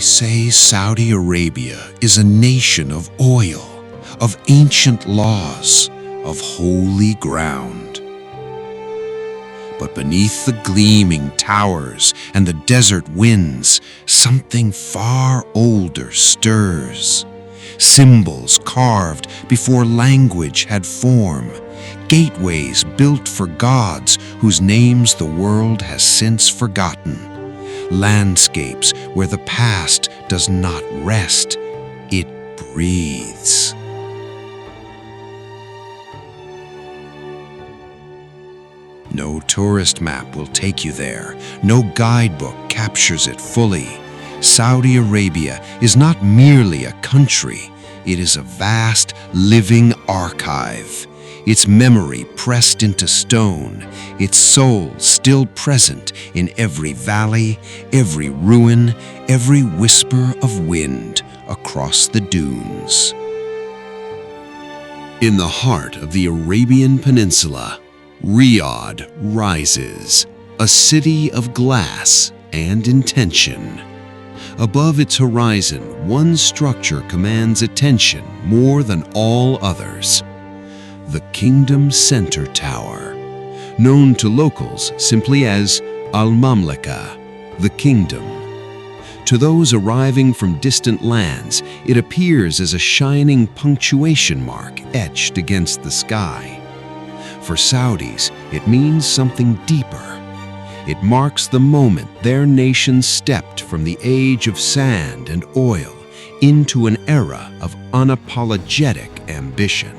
say Saudi Arabia is a nation of oil, of ancient laws, of holy ground. But beneath the gleaming towers and the desert winds, something far older stirs. Symbols carved before language had form, gateways built for gods whose names the world has since forgotten, landscapes where the past does not rest, it breathes. No tourist map will take you there. No guidebook captures it fully. Saudi Arabia is not merely a country. It is a vast, living archive. Its memory pressed into stone, its soul still present in every valley, every ruin, every whisper of wind across the dunes. In the heart of the Arabian Peninsula, Riyadh rises, a city of glass and intention. Above its horizon, one structure commands attention more than all others: the Kingdom Center Tower, known to locals simply as Al-Mamlaka, the Kingdom. To those arriving from distant lands, it appears as a shining punctuation mark etched against the sky. For Saudis, it means something deeper. It marks the moment their nation stepped from the age of sand and oil into an era of unapologetic ambition.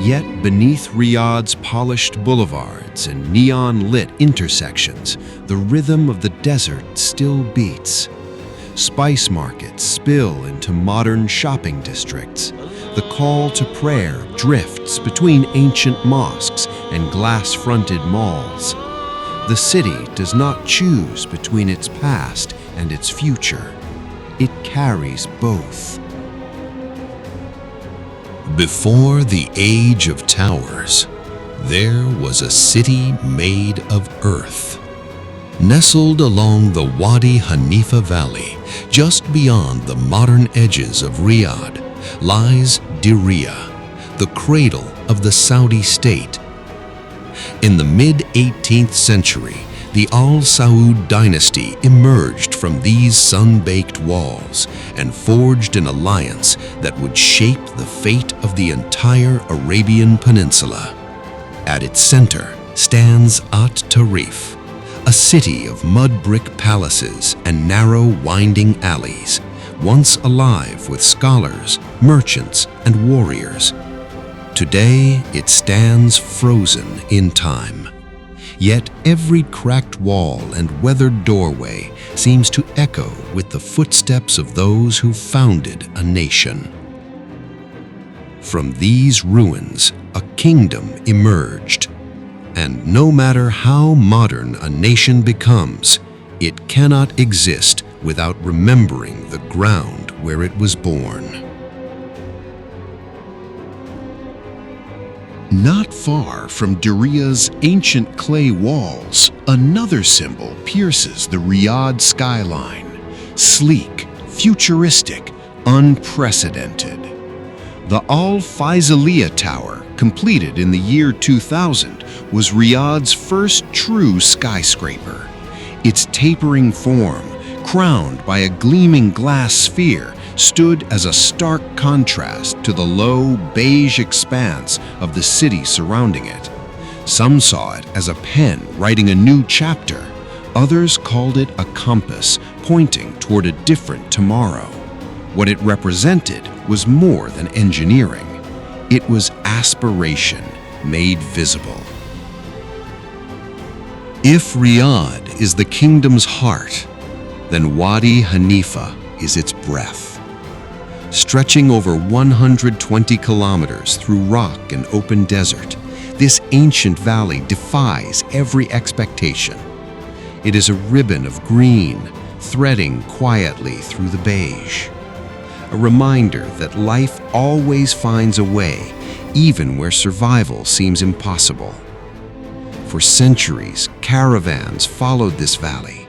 Yet beneath Riyadh's polished boulevards and neon-lit intersections, the rhythm of the desert still beats. Spice markets spill into modern shopping districts. The call to prayer drifts between ancient mosques and glass-fronted malls. The city does not choose between its past and its future. It carries both. Before the age of towers, there was a city made of earth. Nestled along the Wadi Hanifa Valley, just beyond the modern edges of Riyadh, lies Diriyah, the cradle of the Saudi state. In the mid-18th century, the Al Saud dynasty emerged from these sun-baked walls and forged an alliance that would shape the fate of the entire Arabian Peninsula. At its center stands At-Tarif, a city of mud brick palaces and narrow winding alleys, once alive with scholars, merchants, and warriors. Today, it stands frozen in time. Yet every cracked wall and weathered doorway seems to echo with the footsteps of those who founded a nation. From these ruins, a kingdom emerged. And no matter how modern a nation becomes, it cannot exist without remembering the ground where it was born. Not far from Diriyah's ancient clay walls, another symbol pierces the Riyadh skyline. Sleek, futuristic, unprecedented. The Al-Faisaliyah Tower, completed in the year 2000, was Riyadh's first true skyscraper. Its tapering form, crowned by a gleaming glass sphere, stood as a stark contrast to the low, beige expanse of the city surrounding it. Some saw it as a pen writing a new chapter. Others called it a compass pointing toward a different tomorrow. What it represented was more than engineering. It was aspiration made visible. If Riyadh is the kingdom's heart, then Wadi Hanifa is its breath. Stretching over 120 kilometers through rock and open desert, this ancient valley defies every expectation. It is a ribbon of green, threading quietly through the beige. A reminder that life always finds a way, even where survival seems impossible. For centuries, caravans followed this valley,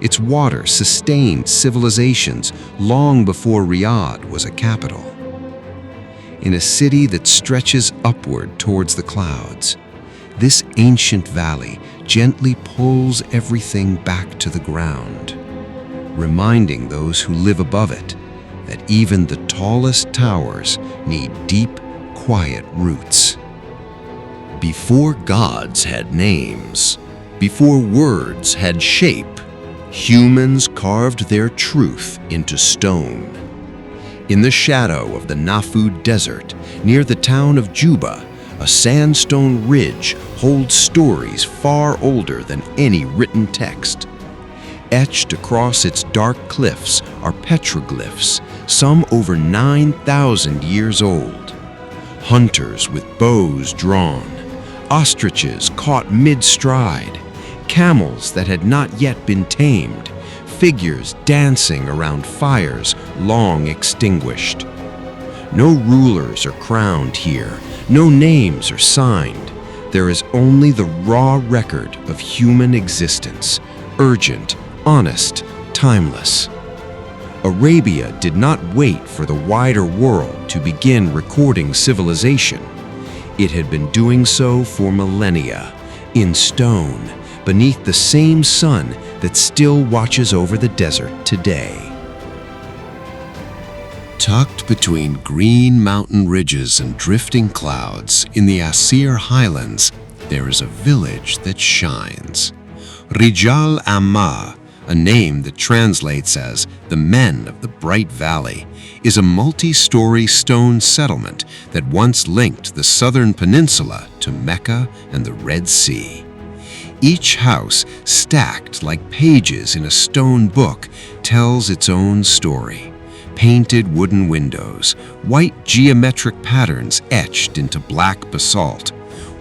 Its water sustained civilizations long before Riyadh was a capital. In a city that stretches upward towards the clouds, this ancient valley gently pulls everything back to the ground, reminding those who live above it that even the tallest towers need deep, quiet roots. Before gods had names, before words had shape, humans carved their truth into stone. In the shadow of the Nafud Desert, near the town of Jubbah, a sandstone ridge holds stories far older than any written text. Etched across its dark cliffs are petroglyphs, some over 9,000 years old. Hunters with bows drawn, ostriches caught mid-stride, camels that had not yet been tamed, figures dancing around fires long extinguished. No rulers are crowned here, no names are signed. There is only the raw record of human existence, urgent, honest, timeless. Arabia did not wait for the wider world to begin recording civilization. It had been doing so for millennia, in stone, beneath the same sun that still watches over the desert today. Tucked between green mountain ridges and drifting clouds in the Asir Highlands, there is a village that shines. Rijal Almaa, a name that translates as the Men of the Bright Valley, is a multi-story stone settlement that once linked the southern peninsula to Mecca and the Red Sea. Each house, stacked like pages in a stone book, tells its own story. Painted wooden windows, white geometric patterns etched into black basalt,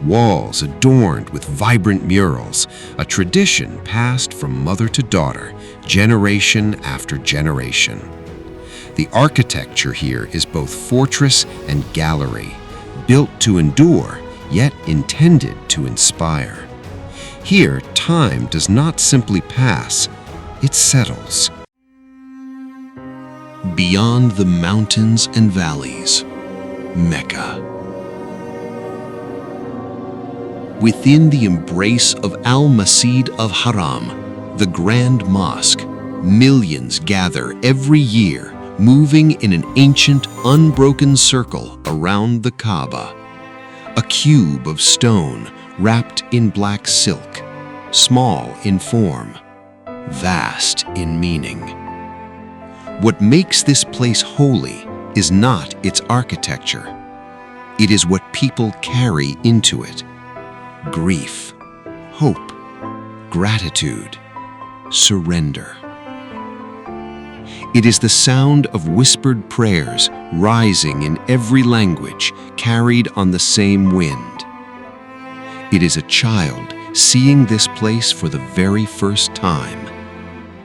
walls adorned with vibrant murals, a tradition passed from mother to daughter, generation after generation. The architecture here is both fortress and gallery, built to endure, yet intended to inspire. Here, time does not simply pass, it settles. Beyond the mountains and valleys, Mecca. Within the embrace of Al-Masjid of Haram, the Grand Mosque, millions gather every year, moving in an ancient, unbroken circle around the Kaaba. A cube of stone wrapped in black silk, small in form, vast in meaning. What makes this place holy is not its architecture. It is what people carry into it. Grief, hope, gratitude, surrender. It is the sound of whispered prayers rising in every language, carried on the same wind. It is a child seeing this place for the very first time,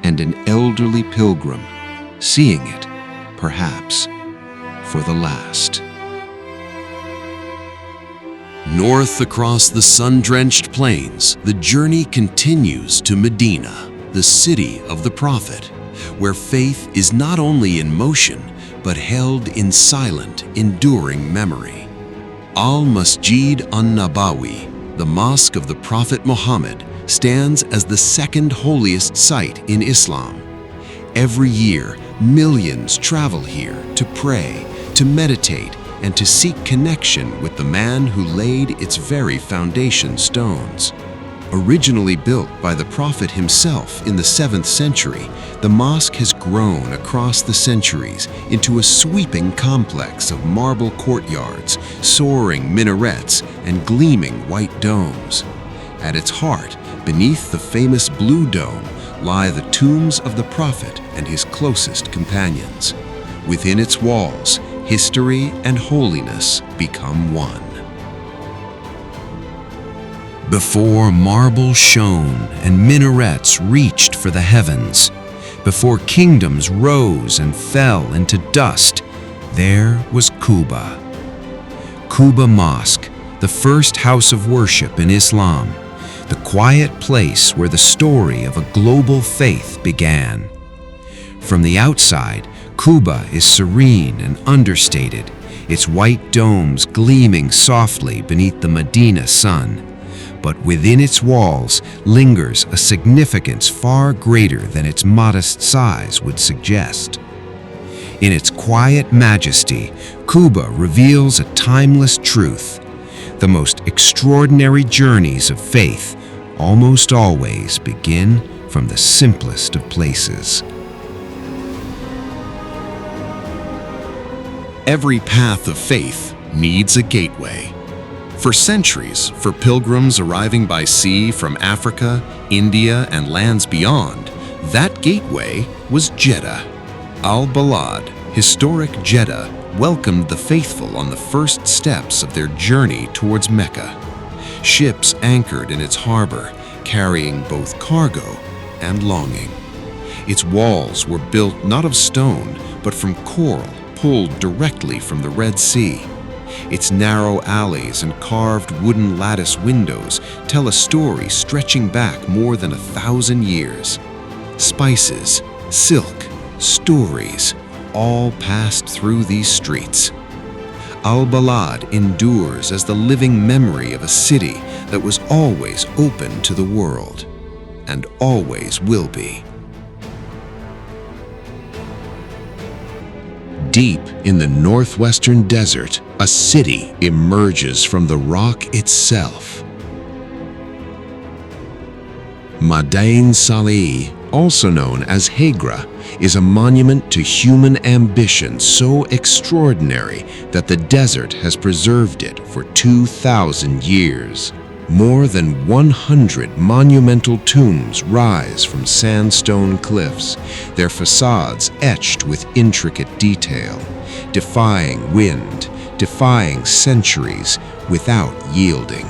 and an elderly pilgrim seeing it, perhaps, for the last. North across the sun-drenched plains, the journey continues to Medina, the city of the Prophet, where faith is not only in motion, but held in silent, enduring memory. Al-Masjid an-Nabawi, the Mosque of the Prophet Muhammad, stands as the second holiest site in Islam. Every year, millions travel here to pray, to meditate, and to seek connection with the man who laid its very foundation stones. Originally built by the Prophet himself in the 7th century, the mosque has grown across the centuries into a sweeping complex of marble courtyards, soaring minarets, and gleaming white domes. At its heart, beneath the famous blue dome, lie the tombs of the Prophet and his closest companions. Within its walls, history and holiness become one. Before marble shone and minarets reached for the heavens, before kingdoms rose and fell into dust, there was Quba. Quba Mosque, the first house of worship in Islam, the quiet place where the story of a global faith began. From the outside, Quba is serene and understated, its white domes gleaming softly beneath the Medina sun. But within its walls lingers a significance far greater than its modest size would suggest. In its quiet majesty, Quba reveals a timeless truth. The most extraordinary journeys of faith almost always begin from the simplest of places. Every path of faith needs a gateway. For centuries, for pilgrims arriving by sea from Africa, India, and lands beyond, that gateway was Jeddah. Al-Balad, historic Jeddah, welcomed the faithful on the first steps of their journey towards Mecca. Ships anchored in its harbor, carrying both cargo and longing. Its walls were built not of stone, but from coral pulled directly from the Red Sea. Its narrow alleys and carved wooden lattice windows tell a story stretching back more than 1,000 years. Spices, silk, stories, all passed through these streets. Al-Balad endures as the living memory of a city that was always open to the world, and always will be. Deep in the northwestern desert, a city emerges from the rock itself. Madain Salih, also known as Hegra, is a monument to human ambition so extraordinary that the desert has preserved it for 2,000 years. More than 100 monumental tombs rise from sandstone cliffs, their facades etched with intricate detail, defying wind, defying centuries without yielding.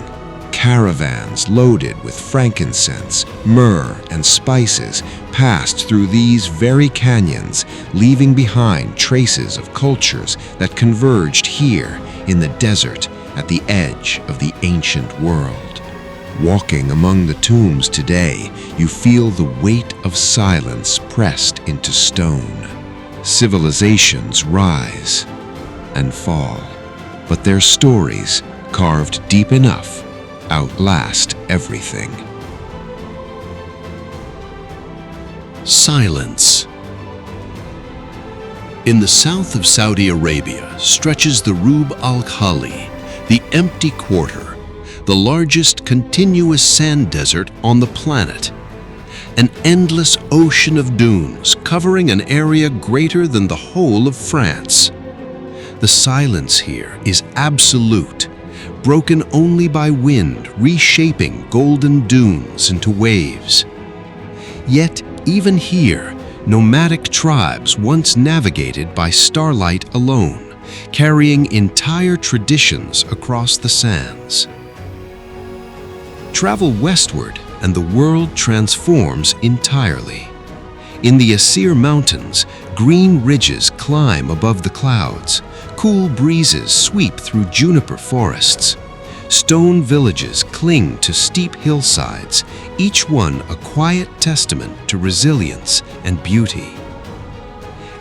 Caravans loaded with frankincense, myrrh, and spices passed through these very canyons, leaving behind traces of cultures that converged here in the desert at the edge of the ancient world. Walking among the tombs today, you feel the weight of silence pressed into stone. Civilizations rise and fall, but their stories, carved deep enough, outlast everything. Silence. In the south of Saudi Arabia stretches the Rub al-Khali, the empty quarter, the largest continuous sand desert on the planet. An endless ocean of dunes covering an area greater than the whole of France. The silence here is absolute, broken only by wind reshaping golden dunes into waves. Yet, even here, nomadic tribes once navigated by starlight alone, carrying entire traditions across the sands. Travel westward and the world transforms entirely. In the Asir Mountains, green ridges climb above the clouds, cool breezes sweep through juniper forests. Stone villages cling to steep hillsides, each one a quiet testament to resilience and beauty.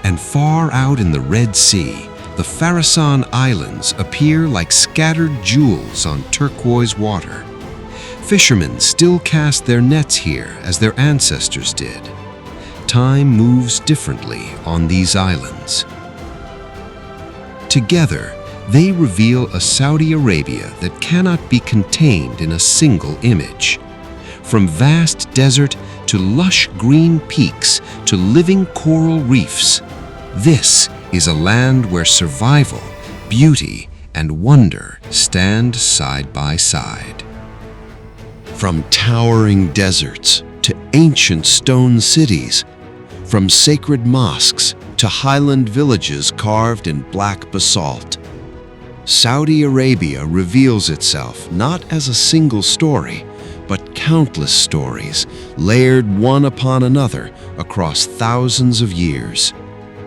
And far out in the Red Sea, the Khurasan Islands appear like scattered jewels on turquoise water. Fishermen still cast their nets here as their ancestors did. Time moves differently on these islands. Together, they reveal a Saudi Arabia that cannot be contained in a single image. From vast desert to lush green peaks to living coral reefs, this is a land where survival, beauty, and wonder stand side by side. From towering deserts to ancient stone cities, from sacred mosques to highland villages carved in black basalt, Saudi Arabia reveals itself not as a single story, but countless stories layered one upon another across thousands of years.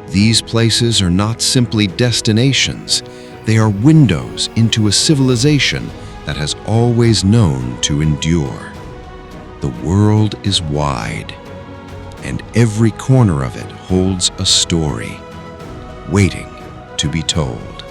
These places are not simply destinations, they are windows into a civilization that has always known to endure. The world is wide, and every corner of it holds a story, waiting to be told.